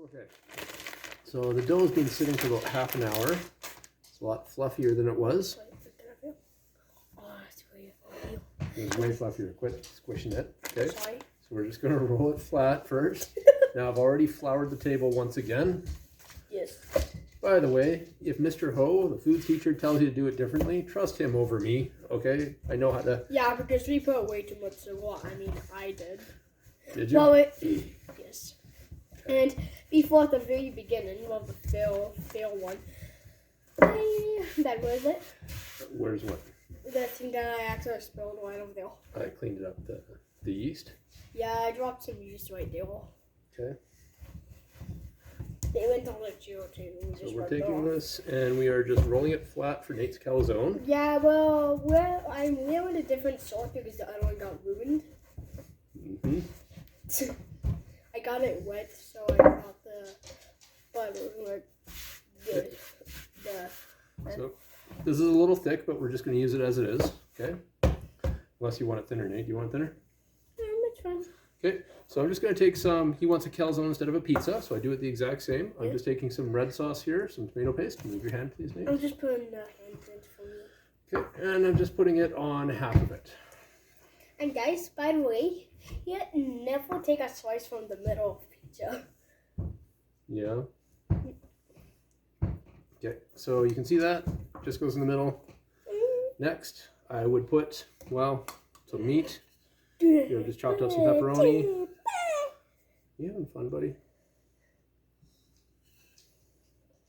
Okay, so the dough's been sitting for about half an hour. It's a lot fluffier than it was. It was way fluffier. Quit squishing it. Okay, so we're just going to roll it flat first. Now I've already floured the table once again. Yes. By the way, if Mr. Ho, the food teacher, tells you to do it differently, trust him over me, okay? I know how to... Yeah, because we put way too much sugar. I mean, I did. Did you? Well, yes. And before at the very beginning, well, the fail one, that was it. Where's what? The thing that I actually spilled right over there. I cleaned it up, the yeast. Yeah, I dropped some yeast right there. Okay. They went on the zero too. So we're taking this and we are just rolling it flat for Nate's calzone. Yeah, well, I'm wearing a different sort because the other one got ruined. Mm-hmm. I got it wet, so I thought the butter was good. So this is a little thick, but we're just going to use it as it is, okay? Unless you want it thinner, Nate. Do you want it thinner? It's fine. Okay, so I'm just going to take some, he wants a calzone instead of a pizza, so I do it the exact same. I'm just taking some red sauce here, some tomato paste. Move your hand, please, Nate. I'm just putting the handprint for you. Okay, and I'm just putting it on half of it. And guys, by the way, you never take a slice from the middle of pizza. Yeah. Okay, so you can see that, just goes in the middle. Next, I would put, well, some meat. You just chopped up some pepperoni. You having fun, buddy?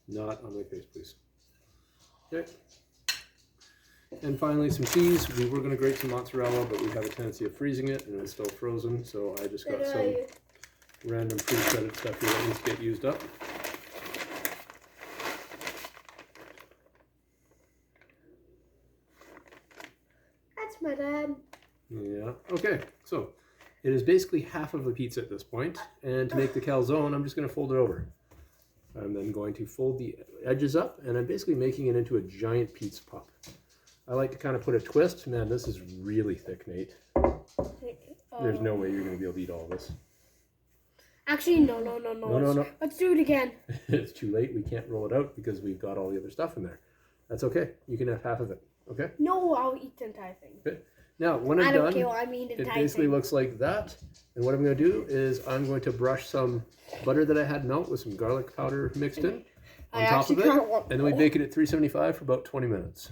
Not on my face, please. Okay. And finally, some cheese. We were going to grate some mozzarella, but we have a tendency of freezing it, and it's still frozen, so I just got some random pre-shredded stuff here that needs to get used up. That's my dad. Yeah, okay, so it is basically half of a pizza at this point, and to make the calzone, I'm just going to fold it over. I'm then going to fold the edges up, and I'm basically making it into a giant pizza pup. I like to kind of put a twist. Man, this is really thick, Nate. There's no way you're going to be able to eat all this. Actually, no. Let's do it again. It's too late. We can't roll it out because we've got all the other stuff in there. That's okay. You can have half of it, okay? No, I'll eat the entire thing. Okay. Now, when I'm I don't done, care. I mean the it entire basically thing. looks like that. And what I'm going to do is I'm going to brush some butter that I had melt with some garlic powder mixed in on top of it. And then we bake it at 375 for about 20 minutes.